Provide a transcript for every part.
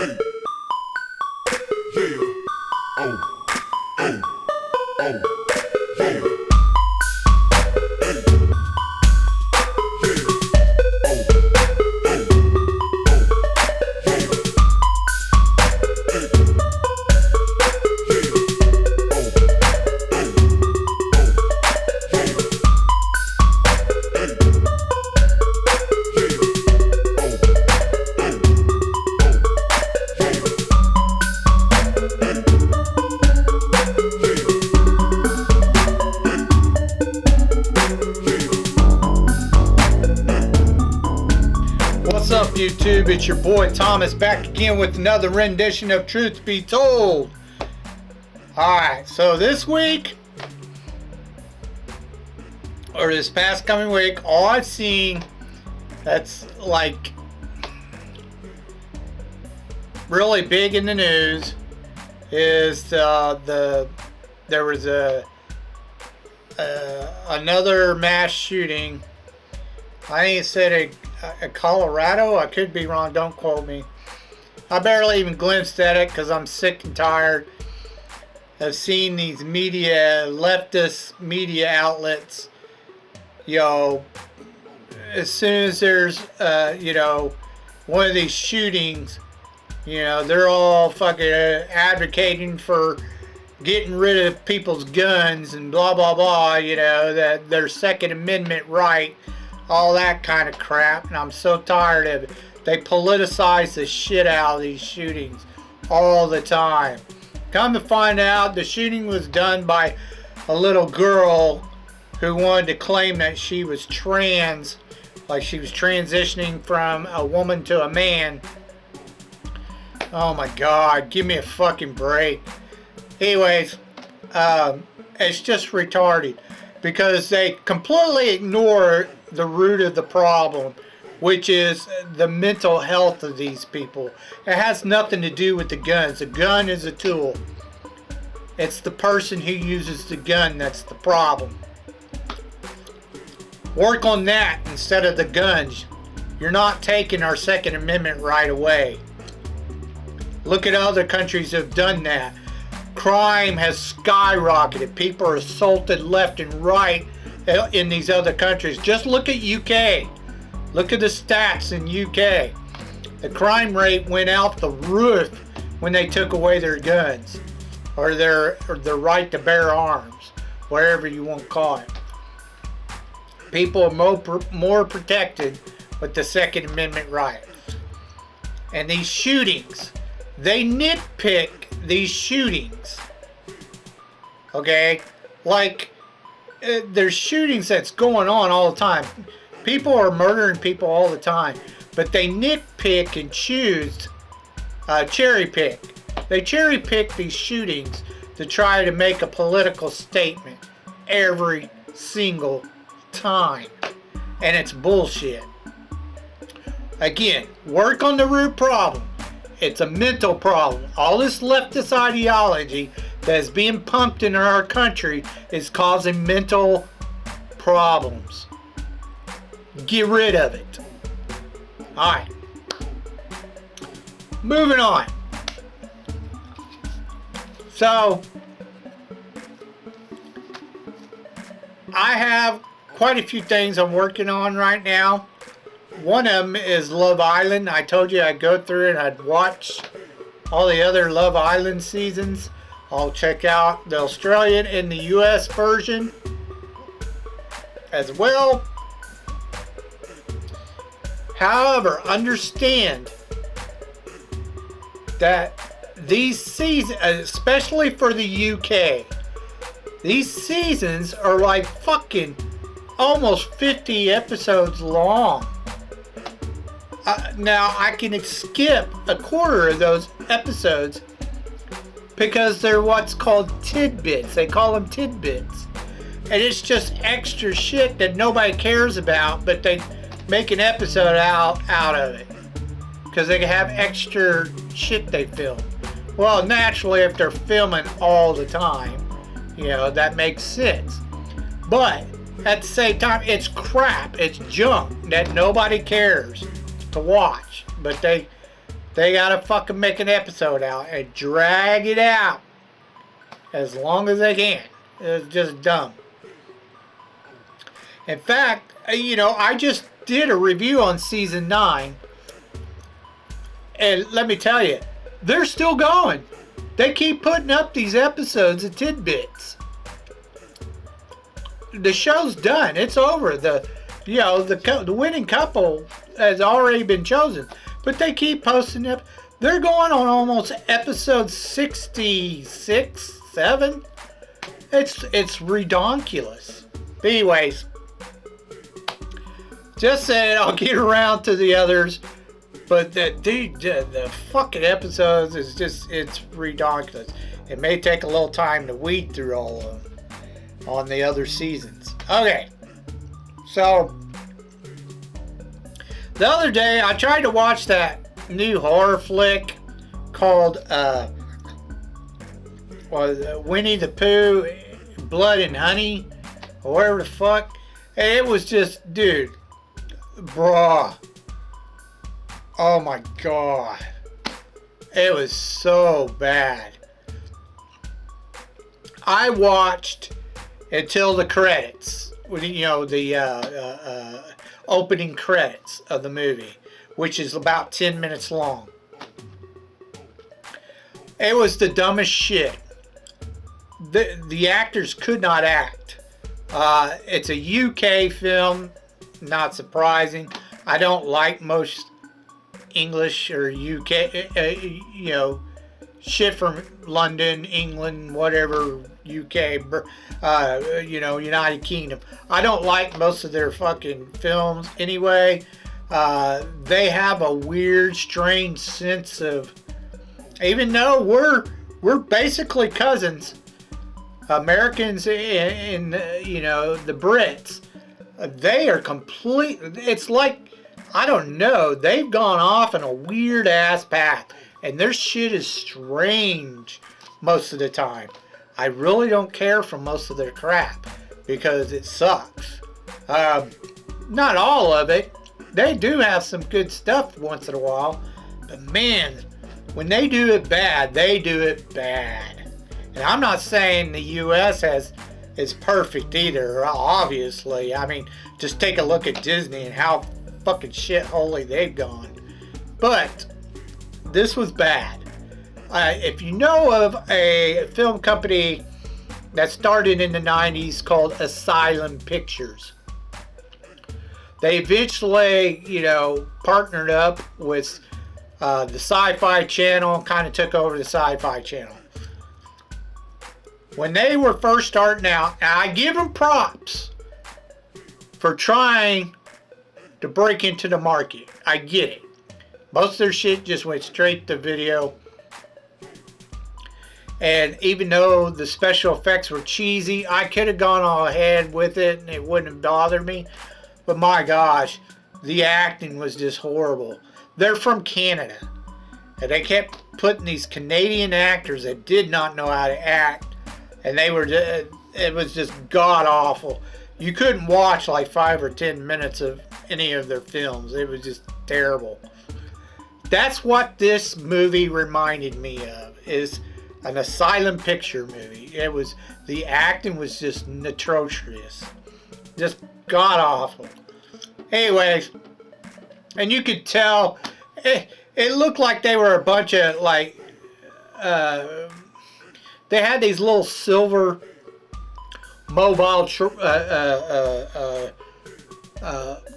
Hey. Yeah. Oh. Oh. Oh. Yeah. What's up, YouTube? It's your boy Thomas back again with another rendition of Truth Be Told. Alright, so this week, or this past coming week, all I've seen that's like really big in the news is there was another mass shooting. I think it said Colorado. I could be wrong. Don't quote me. I barely even glimpsed at it because I'm sick and tired of seeing these leftist media outlets. As soon as there's one of these shootings, they're all fucking advocating for getting rid of people's guns and blah blah blah. That their Second Amendment right. All that kind of crap, and I'm so tired of it. They politicize the shit out of these shootings all the time. Come to find out, the shooting was done by a little girl who wanted to claim that she was trans, like she was transitioning from a woman to a man. Oh my God, give me a fucking break. Anyways, it's just retarded because they completely ignore the root of the problem, which is the mental health of these people. It has nothing to do with the guns. The gun is a tool. It's the person who uses the gun that's the problem. Work on that instead of the guns. You're not taking our Second Amendment right away. Look at other countries that have done that. Crime has skyrocketed. People are assaulted left and right in these other countries. Just look at UK. Look at the stats in UK. The crime rate went out the roof when they took away their guns or their right to bear arms, whatever you want to call it. People are more protected with the Second Amendment right. And these shootings, they nitpick these shootings. Okay? Like, there's shootings that's going on all the time. People are murdering people all the time, but they nitpick and choose, cherry pick. They cherry pick these shootings to try to make a political statement every single time, and it's bullshit. Again, work on the root problem. It's a mental problem. All this leftist ideology that is being pumped in our country is causing mental problems. Get rid of it. Alright. Moving on. So, I have quite a few things I'm working on right now. One of them is Love Island. I told you I'd go through and I'd watch all the other Love Island seasons. I'll check out the Australian and the US version as well. However, understand that these seasons, especially for the UK, these seasons are like fucking almost 50 episodes long. Now, I can skip a quarter of those episodes because they're what's called tidbits. They call them tidbits. And it's just extra shit that nobody cares about, but they make an episode out of it because they have extra shit they film. Well, naturally, if they're filming all the time, that makes sense. But at the same time, it's crap. It's junk that nobody cares to watch. But they They gotta fucking make an episode out and drag it out as long as they can. It's just dumb. In fact, you know, I just did a review on season 9, and let me tell you, they're still going. They keep putting up these episodes of tidbits. The show's done. It's over. The winning couple has already been chosen, but they keep posting it. They're going on almost episode 66, 7. It's redonkulous. But anyways, just saying, I'll get around to the others. But the fucking episodes is just, it's redonkulous. It may take a little time to weed through all of them on the other seasons. Okay, so the other day I tried to watch that new horror flick called Winnie the Pooh, Blood and Honey, or whatever the fuck. And it was just, dude, bruh. Oh my god. It was so bad. I watched until the credits. You know, the opening credits of the movie, which is about 10 minutes long. It was the dumbest shit. The actors could not act. It's a UK film, not surprising. I don't like most English or UK, you know, shit from London, England, whatever, UK, you know, United Kingdom. I don't like most of their fucking films anyway. They have a weird, strange sense of, even though we're basically cousins, Americans and you know, the Brits, they are complete. It's like, I don't know, they've gone off in a weird ass path, and their shit is strange most of the time. I really don't care for most of their crap because it sucks. Not all of it. They do have some good stuff once in a while, but man, when they do it bad, they do it bad. And I'm not saying the U.S. is perfect either, obviously. I mean, just take a look at Disney and how fucking shitholy they've gone. But this was bad. If you know of a film company that started in the 90s called Asylum Pictures, they eventually, you know, partnered up with the Sci-Fi channel, kind of took over the Sci-Fi channel. When they were first starting out, I give them props for trying to break into the market. I get it. Most of their shit just went straight to video. And even though the special effects were cheesy, I could have gone all ahead with it and it wouldn't have bothered me. But my gosh, the acting was just horrible. They're from Canada. And they kept putting these Canadian actors that did not know how to act. And they were just, it was just god awful. You couldn't watch like 5 or 10 minutes of any of their films. It was just terrible. That's what this movie reminded me of, is an Asylum Picture movie. It was, the acting was just atrocious. Just god awful. Anyways, and you could tell, it looked like they were a bunch of like, they had these little silver mobile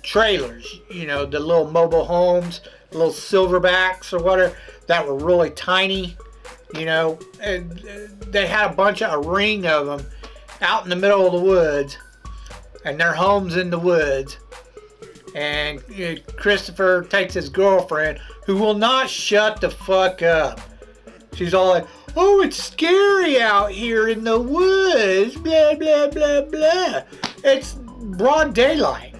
trailers, you know, the little mobile homes, little silverbacks or whatever, that were really tiny, you know, and they had a ring of them out in the middle of the woods, and their home's in the woods, and Christopher takes his girlfriend, who will not shut the fuck up. She's all like, oh, it's scary out here in the woods, blah, blah, blah, blah. It's broad daylight.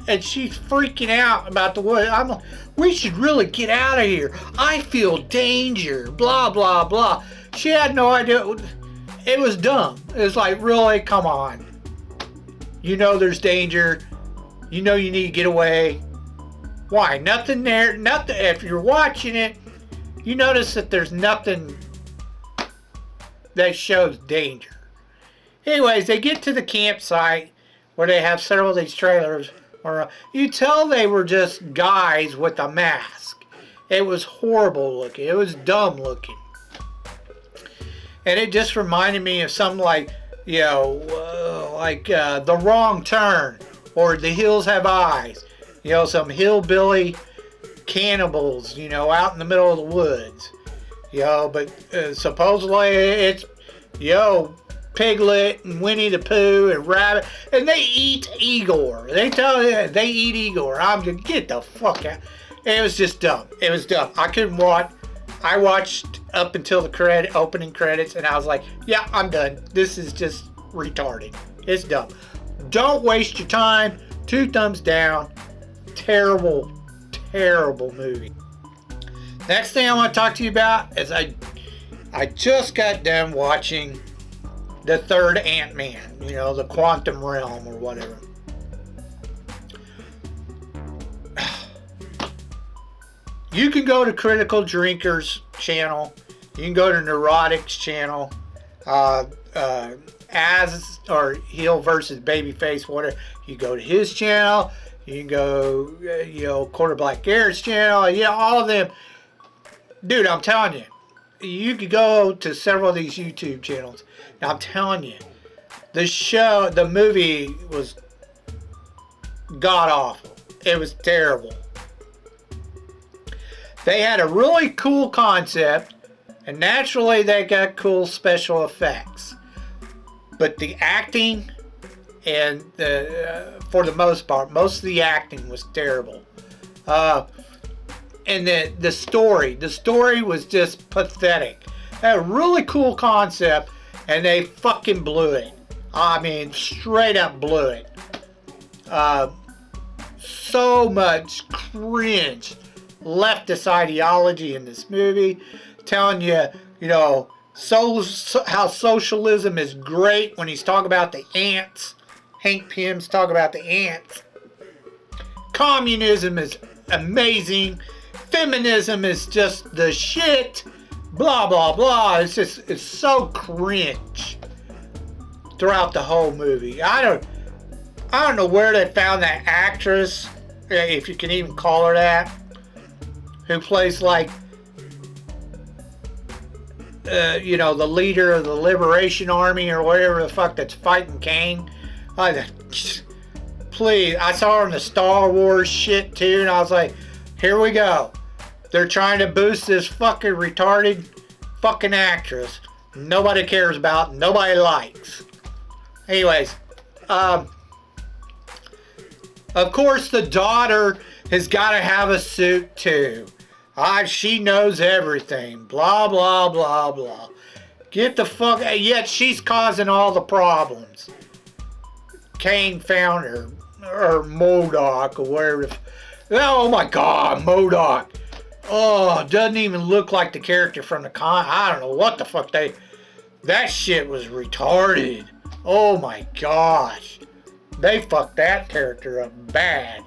And she's freaking out about the woods. I'm like, we should really get out of here. I feel danger, blah, blah, blah. She had no idea. It was dumb. It was like, really, come on. You know there's danger. You know you need to get away. Why? Nothing there. Nothing. If you're watching it, you notice that there's nothing that shows danger. Anyways, they get to the campsite where they have several of these trailers. Or you tell they were just guys with a mask. It was horrible looking. It was dumb looking. And it just reminded me of something like, you know, The Wrong Turn or The Hills Have Eyes. You know, some hillbilly cannibals, you know, out in the middle of the woods. You know, but supposedly it's, you know, Piglet and Winnie the Pooh and Rabbit, and they eat Igor. They tell you they eat Igor. I'm just, get the fuck out. It was just dumb. It was dumb. I couldn't watch. I watched up until the opening credits, and I was like, yeah, I'm done. This is just retarded. It's dumb. Don't waste your time. 2 thumbs down. Terrible, terrible movie. Next thing I want to talk to you about is I just got done watching the third Antman, you know, the quantum realm or whatever. You can go to Critical Drinkers channel. You can go to Neurotics channel. As or Heel versus Babyface, whatever. You go to his channel. You can go, you know, Quarter Black Garrett's channel. Yeah, all of them. Dude, I'm telling you. You could go to several of these YouTube channels. And I'm telling you. The movie was god awful. It was terrible. They had a really cool concept, and naturally they got cool special effects. But the acting, and for the most part, most of the acting was terrible. And the story was just pathetic. They had a really cool concept, and they fucking blew it. I mean, straight up blew it. So much cringe leftist ideology in this movie, telling you, you know, how socialism is great when he's talking about the ants. Hank Pym's talking about the ants. Communism is amazing. Feminism is just the shit. Blah, blah, blah. It's so cringe throughout the whole movie. I don't know where they found that actress, if you can even call her that, who plays like, you know, the leader of the Liberation Army or whatever the fuck that's fighting Kane. Please, I saw her in the Star Wars shit too, and I was like, here we go. They're trying to boost this fucking retarded fucking actress nobody cares about, nobody likes. Anyways, of course the daughter has got to have a suit too. She knows everything. Blah, blah, blah, blah. Get the fuck... Yet she's causing all the problems. Kane found her. Or MODOK or whatever. Oh my god, MODOK. Oh, doesn't even look like the character from the con... I don't know what the fuck they... That shit was retarded. Oh my gosh. They fucked that character up bad.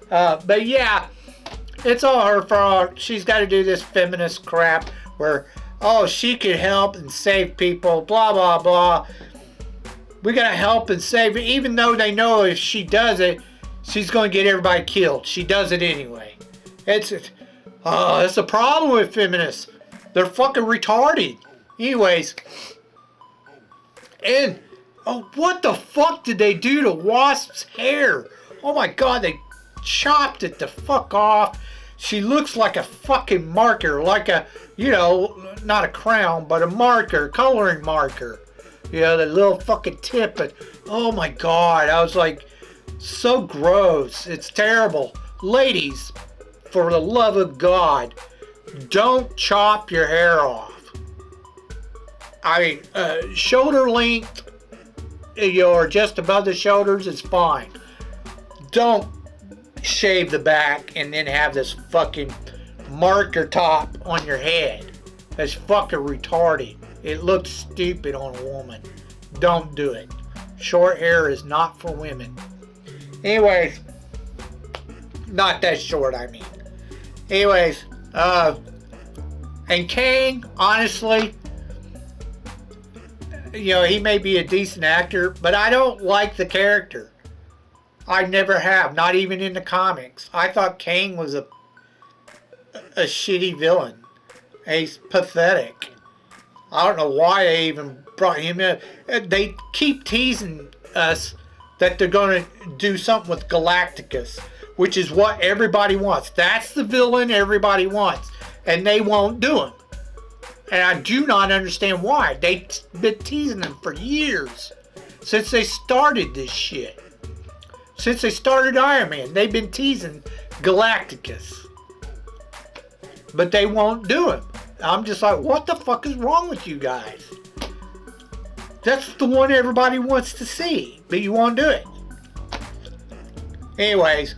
But yeah... It's all her fault. She's got to do this feminist crap where, oh, she could help and save people, blah, blah, blah. We got to help and save it, even though they know if she does it, she's going to get everybody killed. She does it anyway. It's a problem with feminists. They're fucking retarded. Anyways. And, oh, what the fuck did they do to Wasp's hair? Oh my god, they chopped it the fuck off. She looks like a fucking marker, like a, you know, not a crown, but a marker, coloring marker. You know, the little fucking tip. But, oh my god, I was like, so gross. It's terrible. Ladies, for the love of God, don't chop your hair off. I mean, shoulder length, or just above the shoulders is fine. Don't shave the back and then have this fucking marker top on your head. That's fucking retarded. It looks stupid on a woman. Don't do it. Short hair is not for women. Anyways, not that short, I mean. Anyways, And Kang, honestly, you know, he may be a decent actor, but I don't like the character. I never have, not even in the comics. I thought Kang was a shitty villain. He's pathetic. I don't know why they even brought him in. They keep teasing us that they're going to do something with Galacticus, which is what everybody wants. That's the villain everybody wants, and they won't do him. And I do not understand why. They've been teasing him for years, since they started this shit. Since they started Iron Man, they've been teasing Galacticus. But they won't do him. I'm just like, what the fuck is wrong with you guys? That's the one everybody wants to see, but you won't do it. Anyways,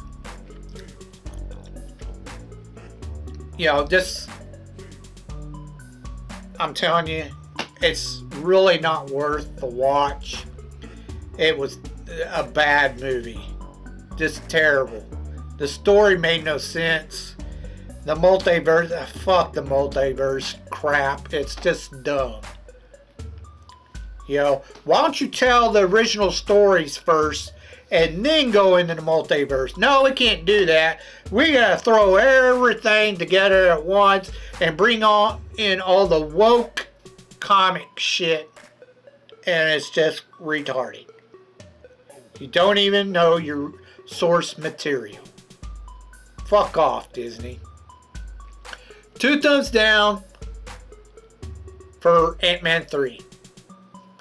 you know, just, I'm telling you, it's really not worth the watch. It was a bad movie. Just terrible. The story made no sense. The multiverse, fuck the multiverse crap. It's just dumb. You know, why don't you tell the original stories first and then go into the multiverse? No, we can't do that. We gotta throw everything together at once and bring on in all the woke comic shit, and it's just retarded. You don't even know your source material. Fuck off, Disney. 2 thumbs down for Ant-Man 3.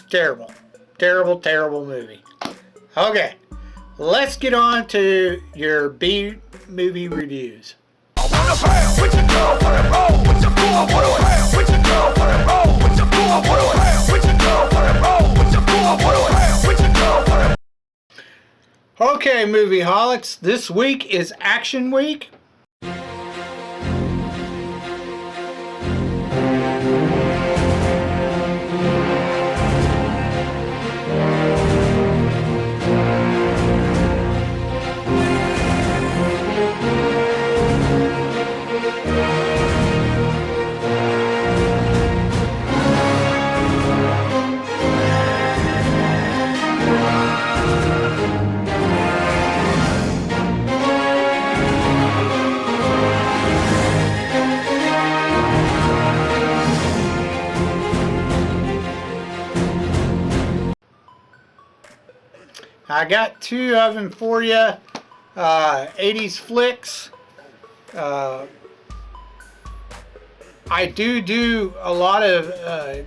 Terrible. Terrible, terrible movie. Okay, let's get on to your B-movie reviews. Okay, movie holics, this week is Action Week. I got 2 of them for you. 80s flicks. I do a lot of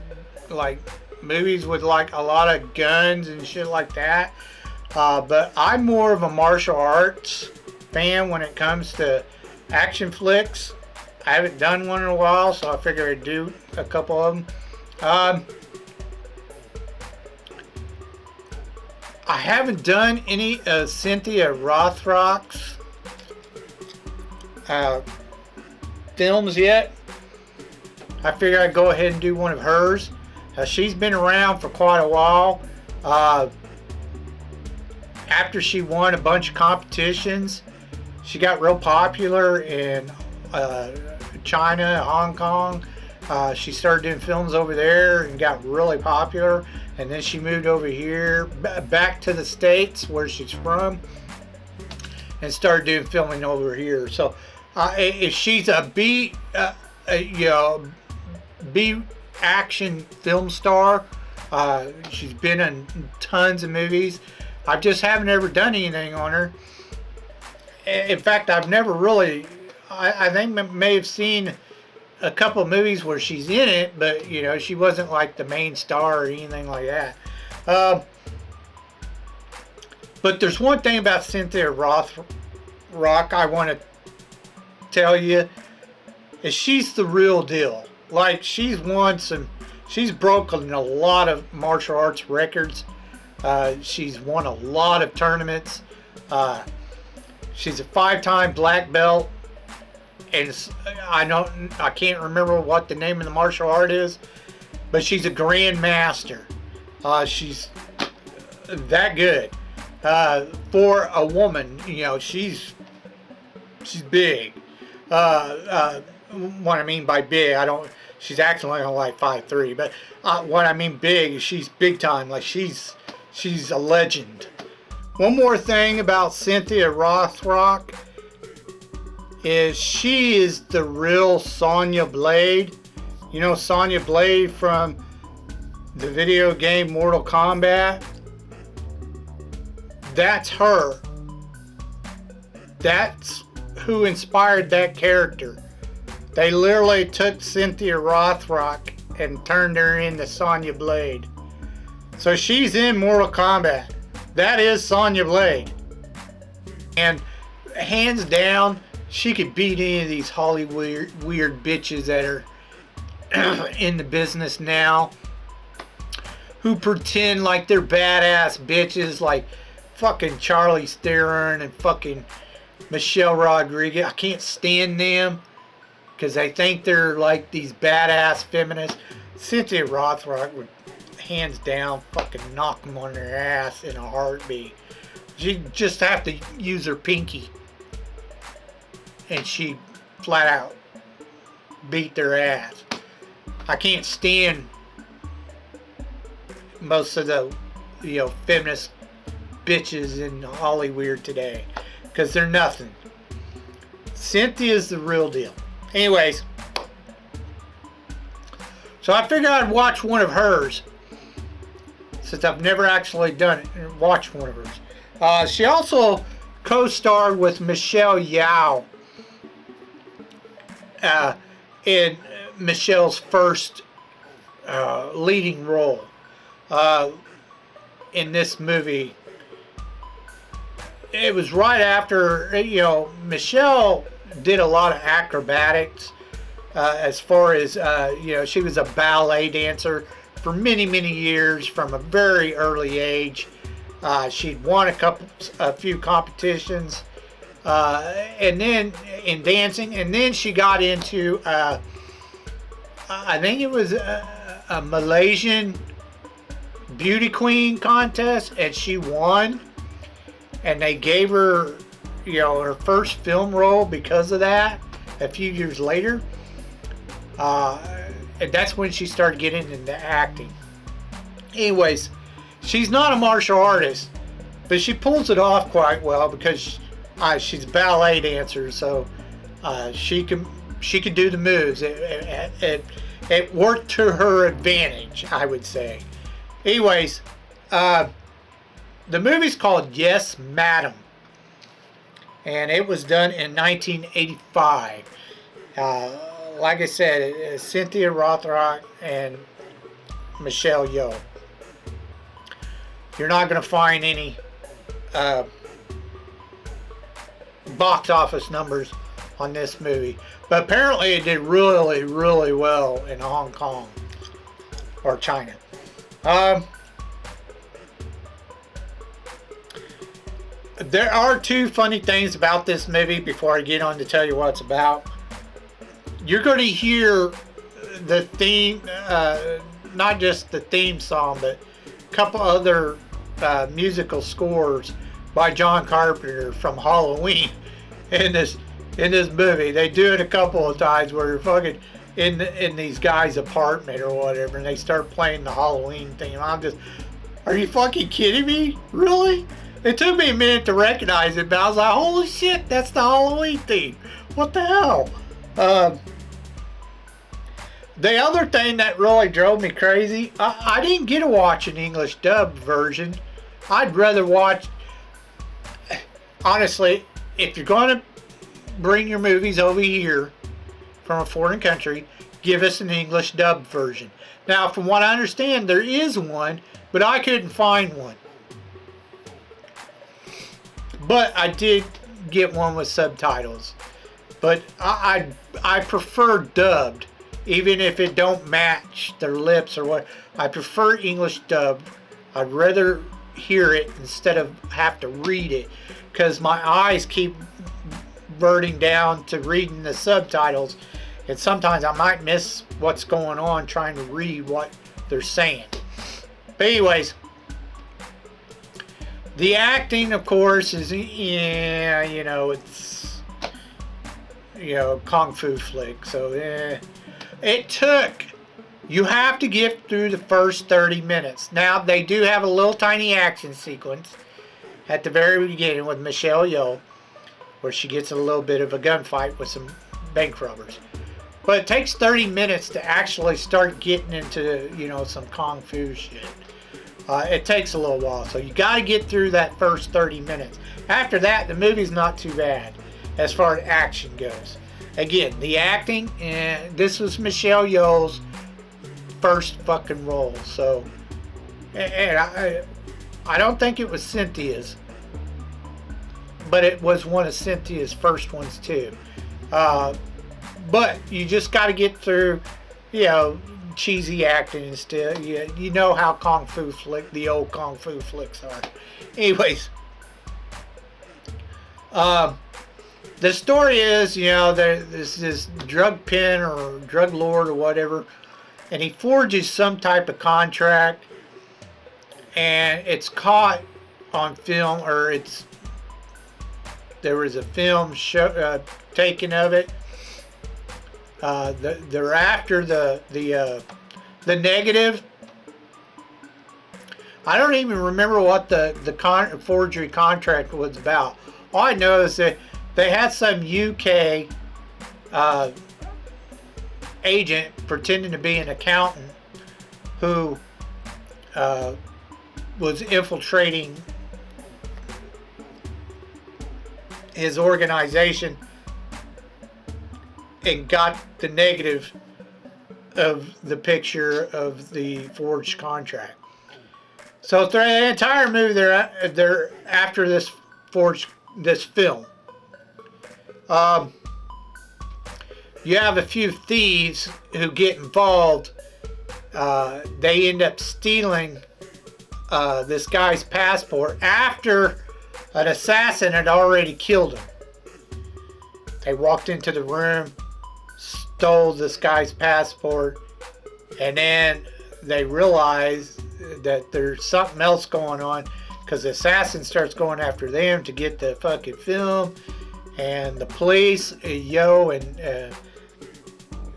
like movies with like a lot of guns and shit like that. But I'm more of a martial arts fan when it comes to action flicks. I haven't done one in a while, so I figured I'd do a couple of them. I haven't done any Cynthia Rothrock's films yet. I figured I'd go ahead and do one of hers. She's been around for quite a while. After she won a bunch of competitions, she got real popular in China, Hong Kong. She started doing films over there and got really popular. And then she moved over here, back to the States where she's from, and started doing filming over here. So, if she's a B action film star, she's been in tons of movies. I just haven't ever done anything on her. In fact, I've never really. I think I may have seen a couple of movies where she's in it, but you know, she wasn't like the main star or anything like that. But there's one thing about Cynthia Rothrock I want to tell you, is she's the real deal. Like, she's broken a lot of martial arts records. She's won a lot of tournaments. She's a 5-time black belt. And I can't remember what the name of the martial art is, but she's a grandmaster. She's that good for a woman. You know, she's big. what I mean by big, I don't. She's actually only like 5'3", but what I mean big is she's big time. Like she's a legend. One more thing about Cynthia Rothrock is she is the real Sonya Blade. You know Sonya Blade from the video game Mortal Kombat? That's her. That's who inspired that character. They literally took Cynthia Rothrock and turned her into Sonya Blade. So she's in Mortal Kombat. That is Sonya Blade. And hands down, she could beat any of these Hollywood weird bitches that are in the business now, who pretend like they're badass bitches, like fucking Charlize Theron and fucking Michelle Rodriguez. I can't stand them because they think they're like these badass feminists. Cynthia Rothrock would hands down fucking knock them on their ass in a heartbeat. She'd just have to use her pinky and she'd flat out beat their ass. I can't stand most of the, you know, feminist bitches in Hollywood today because they're nothing. Cynthia's the real deal. Anyways, so I figured I'd watch one of hers since I've never actually done it and watched one of hers. She also co-starred with Michelle Yeoh in Michelle's first leading role in this movie. It was right after, you know, Michelle did a lot of acrobatics as far as, you know, she was a ballet dancer for many, many years from a very early age. She'd won a few competitions and then in dancing, and then she got into I think it was a Malaysian beauty queen contest, and she won, and they gave her, you know, her first film role because of that a few years later. And that's when she started getting into acting. Anyways, she's not a martial artist, but she pulls it off quite well because she's a ballet dancer, so she can do the moves. It worked to her advantage, I would say. Anyways, the movie's called Yes, Madam, and it was done in 1985. Like I said, Cynthia Rothrock and Michelle Yeoh. You're not going to find any box office numbers on this movie, but apparently it did really, really well in Hong Kong or China. There are two funny things about this movie before I get on to tell you what it's about. You're going to hear the theme, not just the theme song, but a couple other musical scores by John Carpenter from Halloween in this movie. They do it a couple of times where you're fucking in these guys' apartment or whatever, and they start playing the Halloween theme. I'm just, are you fucking kidding me? Really? It took me a minute to recognize it, but I was like, holy shit, that's the Halloween theme. What the hell? The other thing that really drove me crazy, I didn't get to watch an English dubbed version. I'd rather watch, honestly, if you're going to bring your movies over here from a foreign country, give us an English dubbed version. Now, from what I understand, there is one, but I couldn't find one. But I did get one with subtitles. But I prefer dubbed, even if it don't match their lips or what. I prefer English dubbed. I'd rather hear it instead of have to read it, because my eyes keep reverting down to reading the subtitles, and sometimes I might miss what's going on trying to read what they're saying. But anyways, the acting, of course, is, yeah, you know, kung fu flick. So it took. You have to get through the first 30 minutes. Now they do have a little tiny action sequence at the very beginning with Michelle Yeoh, where she gets a little bit of a gunfight with some bank robbers. But it takes 30 minutes to actually start getting into, some kung fu shit. It takes a little while, so you got to get through that first 30 minutes. After that, the movie's not too bad as far as action goes. Again, the acting, and this was Michelle Yeoh's first fucking role, so, and I don't think it was Cynthia's, but it was one of Cynthia's first ones too. But you just got to get through, cheesy acting and stuff. You know how the old kung fu flicks are. Anyways, the story is, there's this drug pen or drug lord or whatever, and he forges some type of contract, and it's caught on film, or there was a film taken of it. They're after the negative. I don't even remember what the forgery contract was about. All I know is that they had some UK agent pretending to be an accountant who was infiltrating his organization and got the negative of the picture of the forged contract. So through the entire movie, they're after this film. You have a few thieves who get involved. They end up stealing this guy's passport after an assassin had already killed him. They walked into the room, stole this guy's passport, and then they realized that there's something else going on, because the assassin starts going after them to get the fucking film, and the police, Yeoh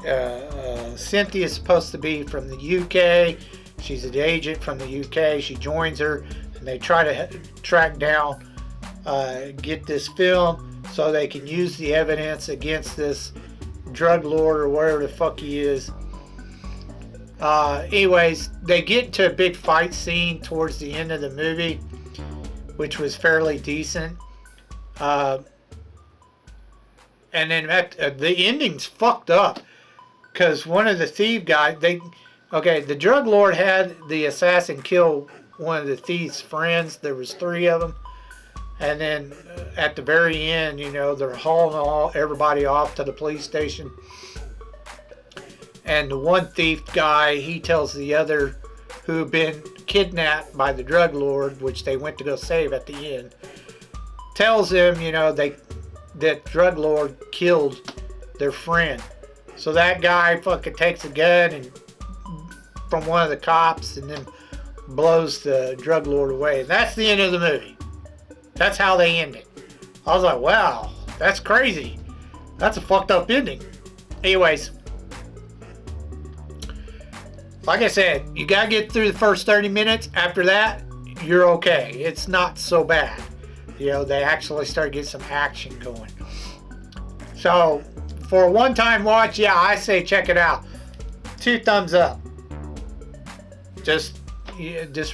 and Cynthia's supposed to be from the UK. She's an agent from the UK. She joins her, and they try to track down, get this film so they can use the evidence against this drug lord or whatever the fuck he is. Anyways, they get to a big fight scene towards the end of the movie, which was fairly decent. And then the ending's fucked up, because one of the thief guys, the drug lord had the assassin kill one of the thief's friends. There was 3 of them. And then at the very end, they're hauling everybody off to the police station. And the one thief guy, he tells the other who had been kidnapped by the drug lord, which they went to go save at the end, tells him, that drug lord killed their friend. So that guy fucking takes a gun and from one of the cops and then blows the drug lord away. And that's the end of the movie. That's how they end it. I was like, wow, that's crazy. That's a fucked up ending. Anyways, like I said, you gotta get through the first 30 minutes. After that, you're okay. It's not so bad. They actually start getting some action going. So, for a one-time watch, yeah, I say check it out. 2 thumbs up. Just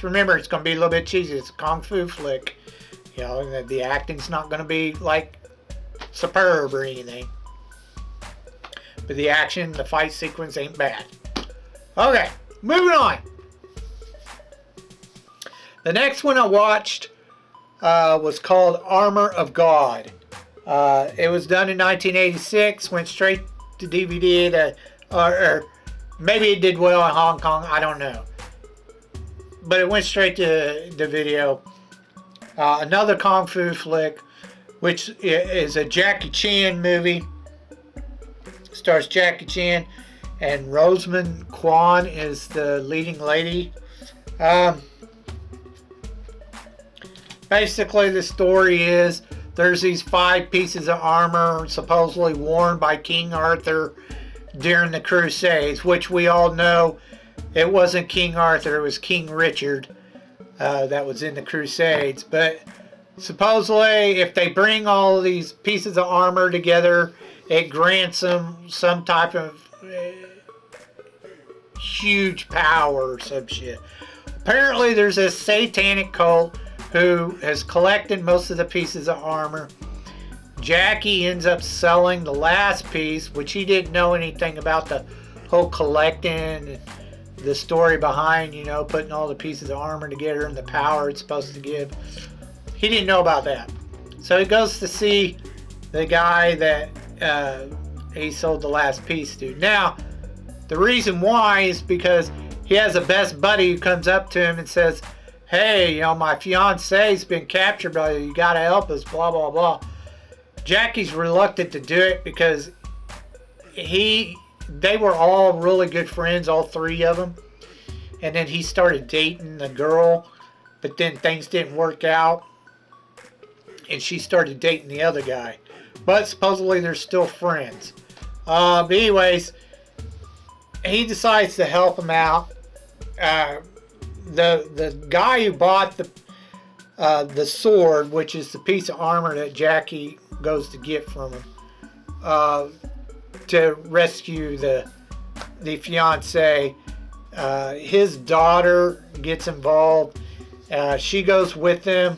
remember, it's gonna be a little bit cheesy. It's a kung fu flick. The acting's not going to be like superb or anything, but the action, the fight sequence ain't bad. Okay, moving on. The next one I watched was called Armour of God. It was done in 1986, went straight to DVD, or maybe it did well in Hong Kong, I don't know. But it went straight to the video. Another kung fu flick, which is a Jackie Chan movie. Stars Jackie Chan, and Rosamund Kwan is the leading lady. Basically, the story is there's these 5 pieces of armor supposedly worn by King Arthur during the Crusades, which we all know it wasn't King Arthur, it was King Richard that was in the Crusades. But supposedly, if they bring all of these pieces of armor together, it grants them some type of huge power or some shit. Apparently, there's a satanic cult who has collected most of the pieces of armor. Jackie ends up selling the last piece, which he didn't know anything about the whole collecting and the story behind, you know, putting all the pieces of armor together and the power it's supposed to give. He didn't know about that. So he goes to see the guy that he sold the last piece to. Now, the reason why is because he has a best buddy who comes up to him and says, hey, you know, my fiance's been captured by you, you gotta help us, blah, blah, blah. Jackie's reluctant to do it because they were all really good friends, all 3 of them. And then he started dating the girl, but then things didn't work out. And she started dating the other guy. But supposedly they're still friends. But anyways, he decides to help him out. The guy who bought the sword, which is the piece of armor that Jackie goes to get from him to rescue the fiance, his daughter gets involved. She goes with him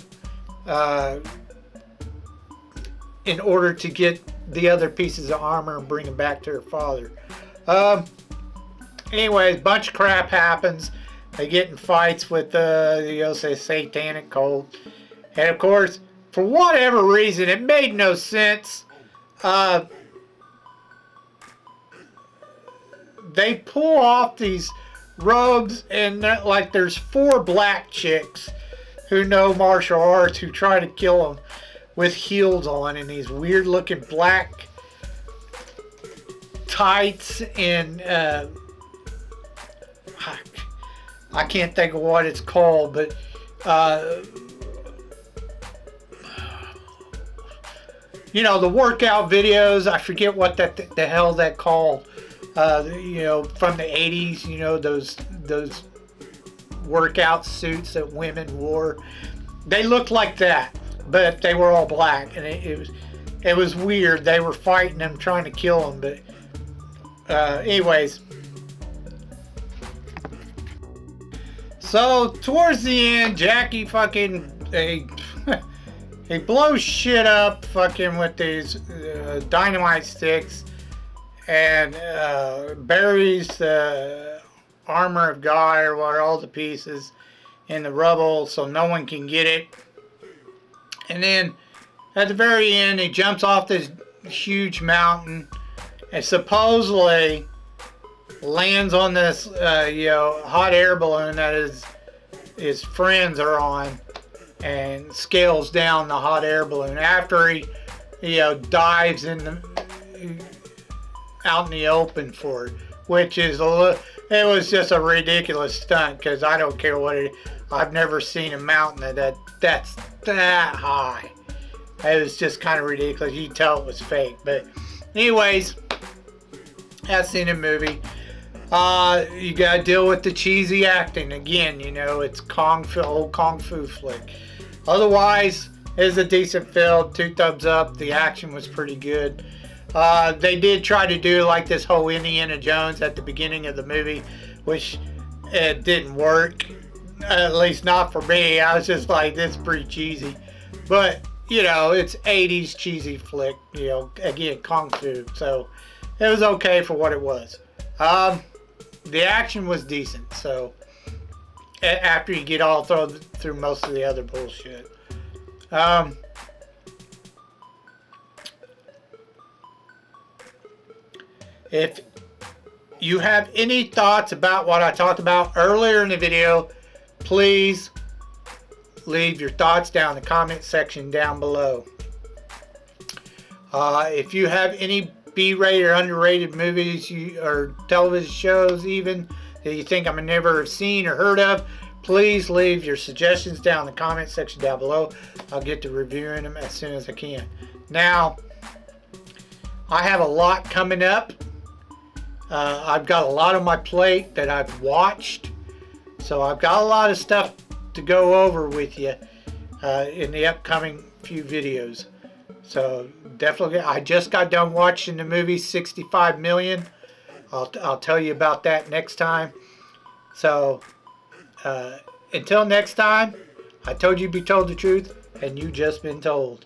in order to get the other pieces of armor and bring them back to her father. Anyways, a bunch of crap happens. They get in fights with the satanic cult. And of course, for whatever reason, it made no sense. They pull off these robes and like there's 4 black chicks who know martial arts who try to kill them with heels on and these weird looking black tights and I can't think of what it's called, but you know, the workout videos, I forget what the hell that called, you know, from the 80s, you know, those workout suits that women wore. They looked like that, but they were all black, and it was weird. They were fighting them, trying to kill them, but anyways. So towards the end, Jackie fucking he blows shit up fucking with these dynamite sticks and buries the armor of God or what, all the pieces in the rubble so no one can get it. And then at the very end, he jumps off this huge mountain and supposedly lands on this you know, hot air balloon that his friends are on, and scales down the hot air balloon after he, you know, dives out in the open for it, which is it was just a ridiculous stunt because I don't care what it. I've never seen a mountain that's that high. It was just kind of ridiculous. You can tell it was fake, but anyways, that's in the movie. You gotta deal with the cheesy acting again. You know, it's old kung fu flick. Otherwise, it's a decent film. 2 thumbs up. The action was pretty good. They did try to do like this whole Indiana Jones at the beginning of the movie, which it didn't work. At least not for me. I was just like, this is pretty cheesy. But, you know, it's 80s cheesy flick. You know, again, kung fu. So, it was okay for what it was. The action was decent, so after you get all through most of the other bullshit. If you have any thoughts about what I talked about earlier in the video, please leave your thoughts down in the comment section down below. If you have any B-rated or underrated movies or television shows even that you think I may never have seen or heard of, Please leave your suggestions down in the comment section down below. I'll get to reviewing them as soon as I can. Now, I have a lot coming up. I've got a lot on my plate that I've watched. So I've got a lot of stuff to go over with you in the upcoming few videos. So definitely, I just got done watching the movie 65 Million. I'll tell you about that next time. So until next time, I told you be told the truth, and you just been told.